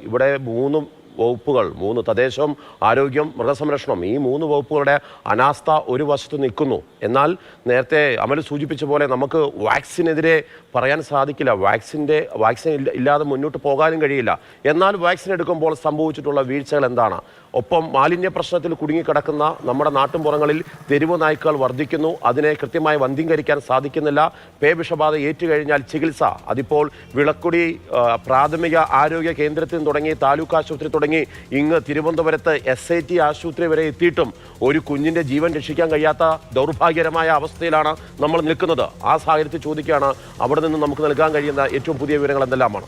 ഇവിടെ വകുപ്പുകൾ തദ്ദേശം, ആരോഗ്യം, മൃഗസംരക്ഷണം ഈ 3 വകുപ്പുകളുടെ അനാസ്ഥ ഒരു വശത്ത് നിൽക്കുന്നു. എന്നാൽ നേരത്തെ അമൽ സൂചിപ്പിച്ച പോലെ നമുക്ക് വാക്സിനെതിരെ പറയാൻ സാധിക്കില്ല. വാക്സിൻ ഇല്ലാതെ മുന്നോട്ട് പോകാനും കഴിയില്ല. എന്നാൽ വാക്സിൻ എടുക്കുമ്പോൾ സംഭവിച്ചിട്ടുള്ള വീഴ്ചകൾ എന്താണ്? ഒപ്പം മാലിന്യ പ്രശ്നത്തിൽ കുടുങ്ങിക്കിടക്കുന്ന നമ്മുടെ നാട്ടുംപുറങ്ങളിൽ തെരുവ് നായ്ക്കൾ വർദ്ധിക്കുന്നു. അതിനെ കൃത്യമായി വന്ധ്യംകരിക്കാൻ സാധിക്കുന്നില്ല. പേവിഷബാധ ഏറ്റുകഴിഞ്ഞാൽ ചികിത്സ അതിപ്പോൾ വിളക്കുടി പ്രാഥമിക ആരോഗ്യ കേന്ദ്രത്തിൽ നിന്ന് തുടങ്ങി താലൂക്ക് ആശുപത്രി തുടങ്ങി ഇങ്ങ് തിരുവനന്തപുരത്ത് SIT ആശുപത്രി വരെ എത്തിയിട്ടും ഒരു കുഞ്ഞിൻ്റെ ജീവൻ രക്ഷിക്കാൻ കഴിയാത്ത ദൗർഭാഗ്യകരമായ അവസ്ഥയിലാണ് നമ്മൾ നിൽക്കുന്നത്. ആ സാഹചര്യത്തിൽ ചോദിക്കുകയാണ്, അവിടെ നിന്ന് നമുക്ക് നൽകാൻ കഴിയുന്ന ഏറ്റവും പുതിയ വിവരങ്ങൾ എന്തെല്ലാമാണ്?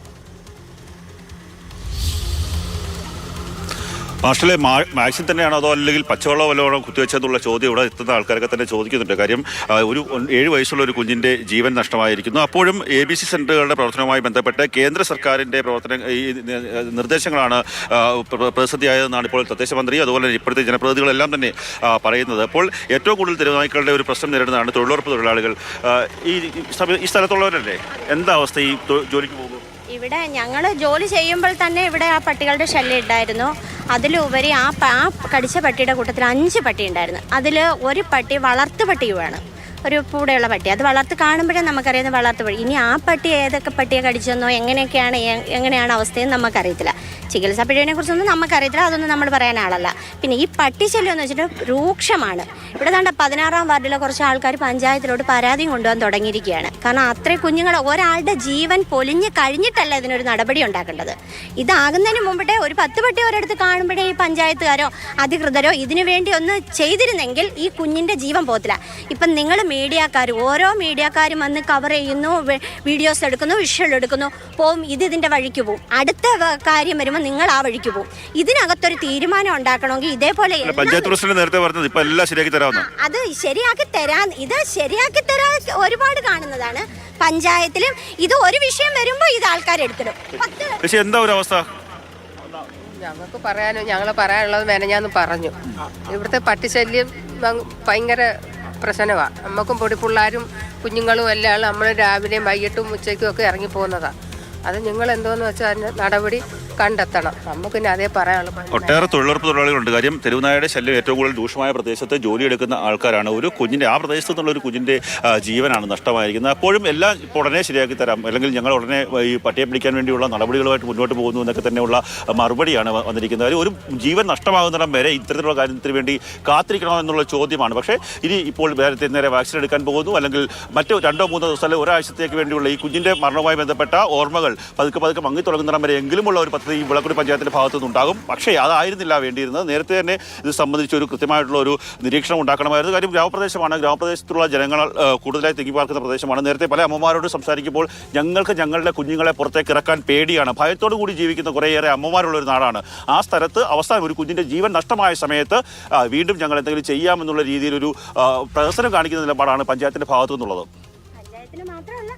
മാർഷലെ, വാക്സിൻ തന്നെയാണോ അതോ അല്ലെങ്കിൽ പച്ചവെള്ളം വല്ലവണ്ണം കുത്തിവെച്ചെന്നുള്ള ചോദ്യം ഇവിടെ എത്തുന്ന ആൾക്കാരൊക്കെ തന്നെ ചോദിക്കുന്നുണ്ട്. കാര്യം ഒരു 7 വയസ്സുള്ള ഒരു കുഞ്ഞിൻ്റെ ജീവൻ നഷ്ടമായിരിക്കുന്നു. അപ്പോഴും ABC സെൻ്ററുകളുടെ പ്രവർത്തനവുമായി ബന്ധപ്പെട്ട് കേന്ദ്ര സർക്കാരിൻ്റെ ഈ നിർദ്ദേശങ്ങളാണ് പ്രതിസന്ധിയായതെന്നാണ് ഇപ്പോൾ തദ്ദേശ മന്ത്രി അതുപോലെ ഇപ്പോഴത്തെ ജനപ്രതിനിധികളെല്ലാം തന്നെ പറയുന്നത്. അപ്പോൾ ഏറ്റവും കൂടുതൽ തെരുവുനായ്ക്കളുടെ ഒരു പ്രശ്നം നേരിടുന്നതാണ് തൊഴിലുറപ്പ് തൊഴിലാളികൾ. ഈ സ്ഥലത്തുള്ളവരല്ലേ, എന്താ അവസ്ഥ ഈ ജോലിക്ക് പോകുമ്പോൾ? ഇവിടെ ഞങ്ങൾ ജോലി ചെയ്യുമ്പോൾ തന്നെ ഇവിടെ ആ പട്ടികളുടെ ശല്യം ഉണ്ടായിരുന്നു. അതിലുപരി ആ കടിച്ച പട്ടിയുടെ കൂട്ടത്തിൽ 5 പട്ടി ഉണ്ടായിരുന്നു. അതിൽ ഒരു പട്ടി വളർത്തു പട്ടിയുമാണ്, ഒരു കൂടെയുള്ള പട്ടി. അത് വളർത്ത് കാണുമ്പോഴേ നമുക്കറിയാം വളർത്തു പട്ടി. ഇനി ആ പട്ടി ഏതൊക്കെ പട്ടിയെ കടിച്ചെന്നോ എങ്ങനെയാണ് അവസ്ഥയെന്ന് നമുക്കറിയത്തില്ല. ചികിത്സാ പിഴവിനെ കുറിച്ചൊന്നും നമുക്കറിയത്തില്ല, അതൊന്നും നമ്മൾ പറയാൻ ആളല്ല. പിന്നെ ഈ പട്ടി ശല്യം എന്ന് വെച്ചിട്ട് രൂക്ഷമാണ്. ഇവിടെ കണ്ട 16-ാം വാർഡിലെ കുറച്ച് ആൾക്കാർ പഞ്ചായത്തിലോട്ട് പരാതിയും കൊണ്ടുപോകാൻ തുടങ്ങിയിരിക്കുകയാണ്. കാരണം അത്രയും കുഞ്ഞുങ്ങളെ ഒരാളുടെ ജീവൻ പൊലിഞ്ഞ് കഴിഞ്ഞിട്ടല്ല ഇതിനൊരു നടപടി ഉണ്ടാക്കേണ്ടത്. ഇതാകുന്നതിന് മുമ്പിട്ടേ ഒരു 10 പട്ടി ഒരിടത്ത് കാണുമ്പോഴേ ഈ പഞ്ചായത്തുകാരോ അധികൃതരോ ഇതിനു വേണ്ടി ഒന്ന് ചെയ്തിരുന്നെങ്കിൽ ഈ കുഞ്ഞിൻ്റെ ജീവൻ പോകത്തില്ല. ഇപ്പം നിങ്ങൾ ഓരോ മീഡിയക്കാരും വന്ന് കവർ ചെയ്യുന്നു, വീഡിയോസ് എടുക്കുന്നു, വിഷ്വൽ എടുക്കുന്നു, പോവും. ഇതിൻ്റെ വഴിക്ക് പോവും. അടുത്ത കാര്യം വരുമ്പോൾ നിങ്ങൾ ആ വഴിക്ക് പോവും. ഇതിനകത്തൊരു തീരുമാനം ഉണ്ടാക്കണമെങ്കിൽ ഇതേപോലെ അത് ശരിയാക്കി തരാൻ ഒരുപാട് കാണുന്നതാണ് പഞ്ചായത്തിലും. ഇത് ഒരു വിഷയം വരുമ്പോൾ ഇത് ആൾക്കാരെടുത്തിടും. എന്താ ഒരു അവസ്ഥ? ഞങ്ങൾ പറയാനുള്ളത് മെനഞ്ഞാന്ന് പറഞ്ഞു. ഇവിടുത്തെ പട്ടിശല്യം ഭയങ്കര പ്രശ്നമാണ്. നമുക്കും പൊടിപ്പിള്ളാരും കുഞ്ഞുങ്ങളും എല്ലാം നമ്മൾ രാവിലെയും വൈകിട്ടും ഉച്ചയ്ക്കും ഒക്കെ ഇറങ്ങി പോകുന്നതാണ്. അത് നിങ്ങൾ എന്തോന്ന് വെച്ചാൽ അതിന് നടപടി കണ്ടെത്തണം. നമുക്ക് പിന്നെ അതേ പറയാനുള്ളൂ. ഒട്ടേറെ തൊഴിലുറപ്പ് തൊഴിലാളികളുണ്ട്. കാര്യം തെരുവുനായയുടെ ശല്യം ഏറ്റവും കൂടുതൽ രൂക്ഷമായ പ്രദേശത്ത് ജോലിയെടുക്കുന്ന ആൾക്കാരാണ്. ഒരു കുഞ്ഞിൻ്റെ ആ പ്രദേശത്തു നിന്നുള്ള ഒരു കുഞ്ഞിൻ്റെ ജീവനാണ് നഷ്ടമായിരിക്കുന്നത്. അപ്പോഴും എല്ലാം ഇപ്പോൾ ഉടനെ ശരിയാക്കി തരാം, അല്ലെങ്കിൽ ഞങ്ങൾ ഉടനെ ഈ പട്ടിയെ പിടിക്കാൻ വേണ്ടിയുള്ള നടപടികളുമായിട്ട് മുന്നോട്ട് പോകുന്നു എന്നൊക്കെ തന്നെയുള്ള മറുപടിയാണ് വന്നിരിക്കുന്നത്. ഒരു ജീവൻ നഷ്ടമാകുന്നിടം വരെ ഇത്തരത്തിലുള്ള കാര്യത്തിന് വേണ്ടി കാത്തിരിക്കണോ എന്നുള്ള ചോദ്യമാണ്. പക്ഷേ ഇനി ഇപ്പോൾ നേരെ വാക്സിൻ എടുക്കാൻ പോകുന്നു, അല്ലെങ്കിൽ മറ്റ് 2-3 ദിവസം അല്ലെങ്കിൽ ഒരാഴ്ചത്തേക്ക് വേണ്ടിയുള്ള ഈ കുഞ്ഞിൻ്റെ മരണവുമായി ബന്ധപ്പെട്ട ഓർമ്മകൾ പതുക്കെ മങ്ങി തുടങ്ങുന്നിടം വരെ എങ്കിലുമുള്ള ഒരു ഈ വിളക്കുടി പഞ്ചായത്തിന്റെ ഭാഗത്തുനിന്നുണ്ടാകും. പക്ഷേ അതായിരുന്നില്ല വേണ്ടിയിരുന്നത്. നേരത്തെ തന്നെ ഇത് സംബന്ധിച്ച് ഒരു കൃത്യമായിട്ടുള്ള ഒരു നിരീക്ഷണം ഉണ്ടാക്കണമായിരുന്നു. കാര്യം ഗ്രാമപ്രദേശത്തുള്ള ജനങ്ങൾ കൂടുതലായി തിങ്ങിപ്പാർക്കുന്ന പ്രദേശമാണ്. നേരത്തെ പല അമ്മമാരോട് സംസാരിക്കുമ്പോൾ ഞങ്ങളുടെ കുഞ്ഞുങ്ങളെ പുറത്തേക്ക് ഇറക്കാൻ പേടിയാണ്, ഭയത്തോടു കൂടി ജീവിക്കുന്ന കുറേയേറെ അമ്മമാരുള്ള ഒരു നാടാണ്. ആ സ്ഥലത്ത് അവസാനം ഒരു കുഞ്ഞിൻ്റെ ജീവൻ നഷ്ടമായ സമയത്ത് വീണ്ടും ഞങ്ങൾ എന്തെങ്കിലും ചെയ്യാമെന്നുള്ള രീതിയിലൊരു പ്രഹസനം കാണിക്കുന്ന നിലപാടാണ് പഞ്ചായത്തിന്റെ ഭാഗത്തു നിന്നുള്ളത്. പഞ്ചായത്തിന് മാത്രമല്ല